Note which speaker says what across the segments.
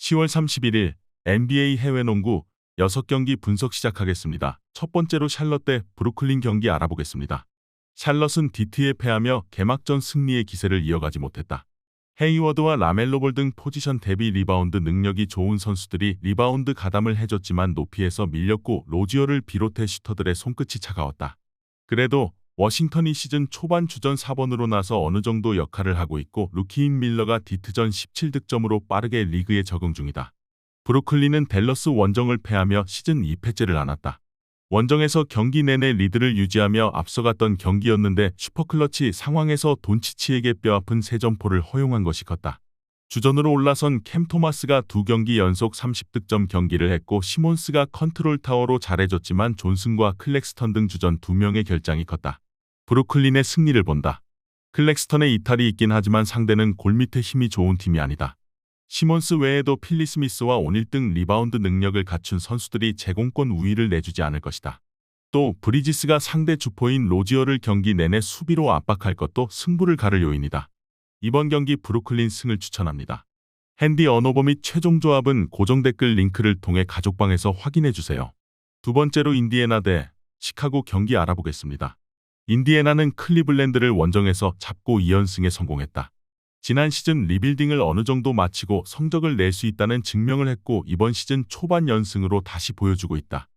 Speaker 1: 10월 31일 NBA 해외 농구 6경기 분석 시작하겠습니다. 첫 번째로 샬럿 대 브루클린 경기 알아보겠습니다. 샬럿은 디트에 패하며 개막전 승리의 기세를 이어가지 못했다. 헤이워드와 라멜로 볼 등 포지션 대비 리바운드 능력이 좋은 선수들이 리바운드 가담을 해줬지만 높이에서 밀렸고 로지어를 비롯해 슈터들의 손끝이 차가웠다. 그래도 워싱턴이 시즌 초반 주전 4번으로 나서 어느 정도 역할을 하고 있고 루키인 밀러가 디트전 17득점으로 빠르게 리그에 적응 중이다. 브루클린은 댈러스 원정을 패하며 시즌 2패째를 안았다. 원정에서 경기 내내 리드를 유지하며 앞서갔던 경기였는데 슈퍼클러치 상황에서 돈치치에게 뼈아픈 3점포를 허용한 것이 컸다. 주전으로 올라선 캠 토마스가 2경기 연속 30득점 경기를 했고 시몬스가 컨트롤 타워로 잘해줬지만 존슨과 클렉스턴 등 주전 2명의 결장이 컸다. 브루클린의 승리를 본다. 클렉스턴의 이탈이 있긴 하지만 상대는 골밑에 힘이 좋은 팀이 아니다. 시몬스 외에도 필리 스미스와 오닐 등 리바운드 능력을 갖춘 선수들이 제공권 우위를 내주지 않을 것이다. 또 브리지스가 상대 주포인 로지어를 경기 내내 수비로 압박할 것도 승부를 가를 요인이다. 이번 경기 브루클린 승을 추천합니다. 핸디 언어버 및 최종 조합은 고정 댓글 링크를 통해 가족방에서 확인해주세요. 두 번째로 인디애나 대 시카고 경기 알아보겠습니다. 인디애나는 클리블랜드를 원정에서 잡고 2연승에 성공했다. 지난 시즌 리빌딩을 어느 정도 마치고 성적을 낼 수 있다는 증명을 했고 이번 시즌 초반 연승으로 다시 보여주고 있다.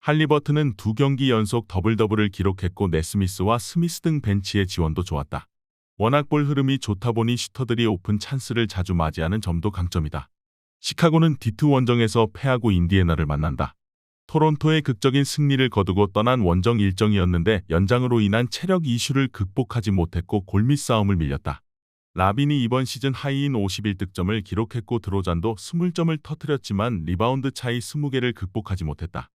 Speaker 1: 할리버튼은 2경기 연속 더블더블을 기록했고 네스미스와 스미스 등 벤치의 지원도 좋았다. 워낙 볼 흐름이 좋다 보니 슈터들이 오픈 찬스를 자주 맞이하는 점도 강점이다. 시카고는 디트 원정에서 패하고 인디애나를 만난다. 토론토의 극적인 승리를 거두고 떠난 원정 일정이었는데 연장으로 인한 체력 이슈를 극복하지 못했고 골밑 싸움을 밀렸다. 라빈이 이번 시즌 하이인 51득점을 기록했고 드로잔도 20점을 터뜨렸지만 리바운드 차이 20개를 극복하지 못했다.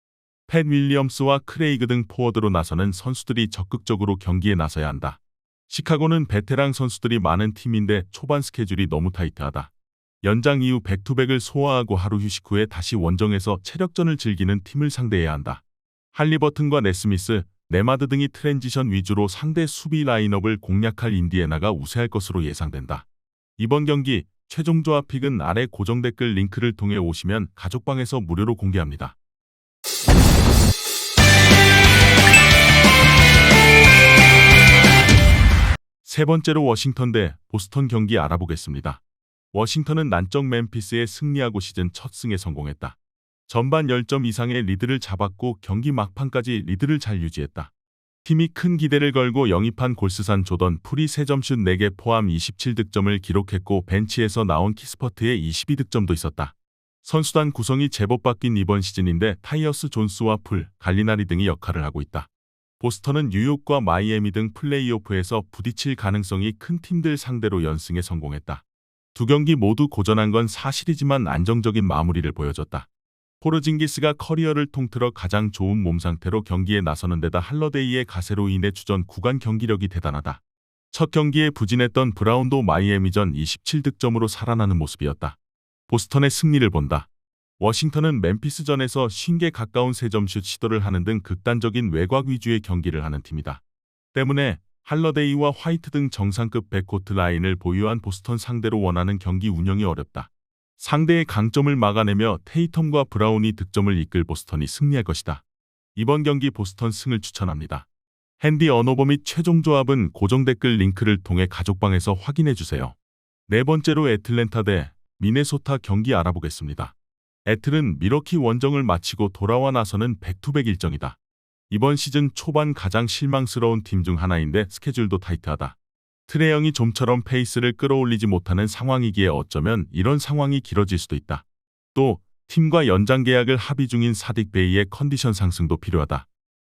Speaker 1: 팻 윌리엄스와 크레이그 등 포워드로 나서는 선수들이 적극적으로 경기에 나서야 한다. 시카고는 베테랑 선수들이 많은 팀인데 초반 스케줄이 너무 타이트하다. 연장 이후 백투백을 소화하고 하루 휴식 후에 다시 원정에서 체력전을 즐기는 팀을 상대해야 한다. 할리버튼과 네스미스, 네마드 등이 트랜지션 위주로 상대 수비 라인업을 공략할 인디애나가 우세할 것으로 예상된다. 이번 경기 최종 조합 픽은 아래 고정 댓글 링크를 통해 오시면 가족방에서 무료로 공개합니다. 세 번째로 워싱턴 대 보스턴 경기 알아보겠습니다. 워싱턴은 난적 멤피스에 승리하고 시즌 첫 승에 성공했다. 전반 10점 이상의 리드를 잡았고 경기 막판까지 리드를 잘 유지했다. 팀이 큰 기대를 걸고 영입한 골스산 조던 풀이 3점슛 4개 포함 27득점을 기록했고 벤치에서 나온 키스퍼트의 22득점도 있었다. 선수단 구성이 제법 바뀐 이번 시즌인데 타이어스 존스와 풀, 갈리나리 등이 역할을 하고 있다. 보스턴은 뉴욕과 마이애미 등 플레이오프에서 부딪힐 가능성이 큰 팀들 상대로 연승에 성공했다. 두 경기 모두 고전한 건 사실이지만 안정적인 마무리를 보여줬다. 포르징기스가 커리어를 통틀어 가장 좋은 몸 상태로 경기에 나서는 데다 할러데이의 가세로 인해 주전 구간 경기력이 대단하다. 첫 경기에 부진했던 브라운도 마이애미전 27득점으로 살아나는 모습이었다. 보스턴의 승리를 본다. 워싱턴은 멤피스전에서 50개 가까운 3점슛 시도를 하는 등 극단적인 외곽 위주의 경기를 하는 팀이다. 때문에 할러데이와 화이트 등 정상급 백코트 라인을 보유한 보스턴 상대로 원하는 경기 운영이 어렵다. 상대의 강점을 막아내며 테이텀과 브라운이 득점을 이끌 보스턴이 승리할 것이다. 이번 경기 보스턴 승을 추천합니다. 핸디 언어버 및 최종 조합은 고정 댓글 링크를 통해 가족방에서 확인해주세요. 네 번째로 애틀랜타 대 미네소타 경기 알아보겠습니다. 애틀은 미러키 원정을 마치고 돌아와 나서는 백투백 일정이다. 이번 시즌 초반 가장 실망스러운 팀 중 하나인데 스케줄도 타이트하다. 트레 영이 좀처럼 페이스를 끌어올리지 못하는 상황이기에 어쩌면 이런 상황이 길어질 수도 있다. 또 팀과 연장 계약을 합의 중인 사딕 베이의 컨디션 상승도 필요하다.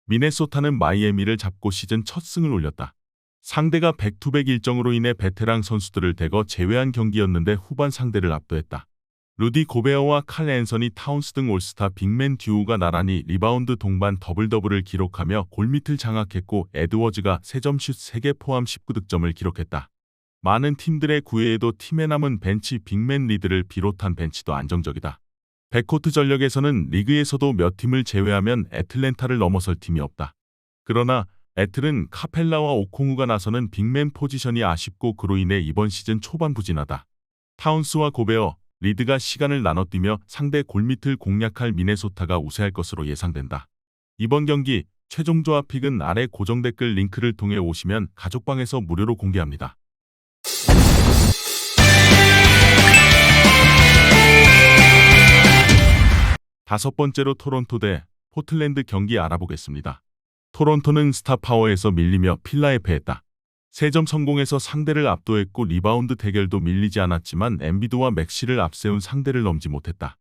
Speaker 1: 미네소타는 마이애미를 잡고 시즌 첫 승을 올렸다. 상대가 백투백 일정으로 인해 베테랑 선수들을 대거 제외한 경기였는데 후반 상대를 압도했다. 루디 고베어와 칼 앤서니 타운스 등 올스타 빅맨 듀오가 나란히 리바운드 동반 더블더블을 기록하며 골밑을 장악했고 에드워즈가 3점슛 3개 포함 19득점을 기록했다. 많은 팀들의 구애에도 팀에 남은 벤치 빅맨 리드를 비롯한 벤치도 안정적이다. 백코트 전력에서는 리그에서도 몇 팀을 제외하면 애틀랜타를 넘어설 팀이 없다. 그러나 애틀은 카펠라와 오콩우가 나서는 빅맨 포지션이 아쉽고 그로 인해 이번 시즌 초반 부진하다. 타운스와 고베어, 리드가 시간을 나눠 뛰며 상대 골밑을 공략할 미네소타가 우세할 것으로 예상된다. 이번 경기 최종 조합 픽은 아래 고정 댓글 링크를 통해 오시면 가족방에서 무료로 공개합니다. 다섯 번째로 토론토 대 포틀랜드 경기 알아보겠습니다. 토론토는 스타파워에서 밀리며 필라에 패했다. 3점 성공해서 상대를 압도했고 리바운드 대결도 밀리지 않았지만 엠비드와 맥시를 앞세운 상대를 넘지 못했다.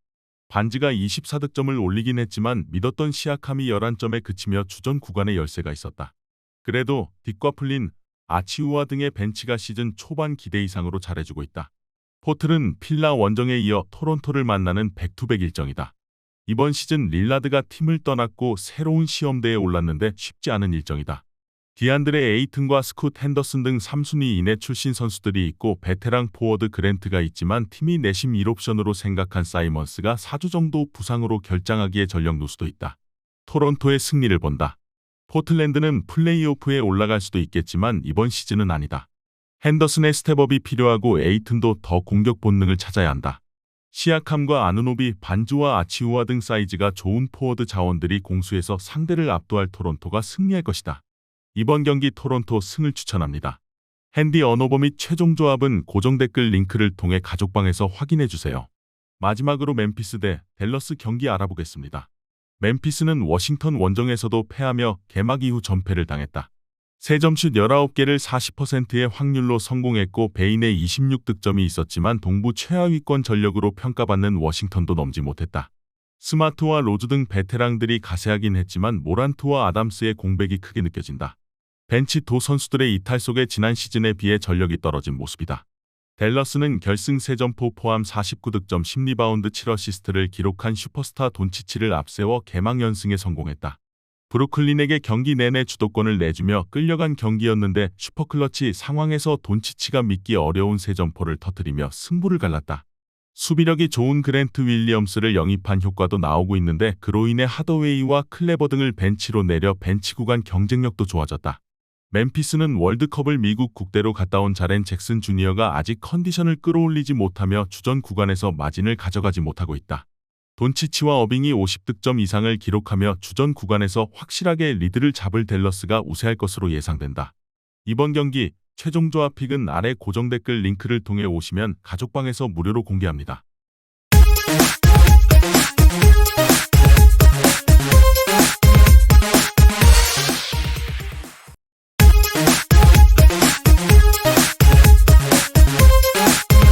Speaker 1: 반지가 24득점을 올리긴 했지만 믿었던 시아캄이 11점에 그치며 주전 구간에 열세가 있었다. 그래도 딕과 플린, 아치우아 등의 벤치가 시즌 초반 기대 이상으로 잘해주고 있다. 포틀은 필라 원정에 이어 토론토를 만나는 백투백 일정이다. 이번 시즌 릴라드가 팀을 떠났고 새로운 시험대에 올랐는데 쉽지 않은 일정이다. 디안드레 에이튼과 스콧 핸더슨 등 3순위 이내 출신 선수들이 있고 베테랑 포워드 그랜트가 있지만 팀이 내심 1옵션으로 생각한 사이먼스가 4주 정도 부상으로 결장하기에 전력 누수도 있다. 토론토의 승리를 본다. 포틀랜드는 플레이오프에 올라갈 수도 있겠지만 이번 시즌은 아니다. 핸더슨의 스텝업이 필요하고 에이튼도 더 공격 본능을 찾아야 한다. 시아캄과 아누노비, 반주와 아치우아 등 사이즈가 좋은 포워드 자원들이 공수해서 상대를 압도할 토론토가 승리할 것이다. 이번 경기 토론토 승을 추천합니다. 핸디 언어버 및 최종 조합은 고정 댓글 링크를 통해 가족방에서 확인해주세요. 마지막으로 멤피스 대 댈러스 경기 알아보겠습니다. 멤피스는 워싱턴 원정에서도 패하며 개막 이후 전패를 당했다. 3점슛 19개를 40%의 확률로 성공했고 베인의 26득점이 있었지만 동부 최하위권 전력으로 평가받는 워싱턴도 넘지 못했다. 스마트와 로즈 등 베테랑들이 가세하긴 했지만 모란트와 아담스의 공백이 크게 느껴진다. 벤치 도 선수들의 이탈 속에 지난 시즌에 비해 전력이 떨어진 모습이다. 댈러스는 결승 3점포 포함 49득점 10리바운드 7어시스트를 기록한 슈퍼스타 돈치치를 앞세워 개막 연승에 성공했다. 브루클린에게 경기 내내 주도권을 내주며 끌려간 경기였는데 슈퍼클러치 상황에서 돈치치가 믿기 어려운 3점포를 터뜨리며 승부를 갈랐다. 수비력이 좋은 그랜트 윌리엄스를 영입한 효과도 나오고 있는데 그로 인해 하더웨이와 클레버 등을 벤치로 내려 벤치 구간 경쟁력도 좋아졌다. 멤피스는 월드컵을 미국 국대로 갔다 온 자렌 잭슨 주니어가 아직 컨디션을 끌어올리지 못하며 주전 구간에서 마진을 가져가지 못하고 있다. 돈치치와 어빙이 50득점 이상을 기록하며 주전 구간에서 확실하게 리드를 잡을 댈러스가 우세할 것으로 예상된다. 이번 경기 최종 조합 픽은 아래 고정 댓글 링크를 통해 오시면 가족방에서 무료로 공개합니다.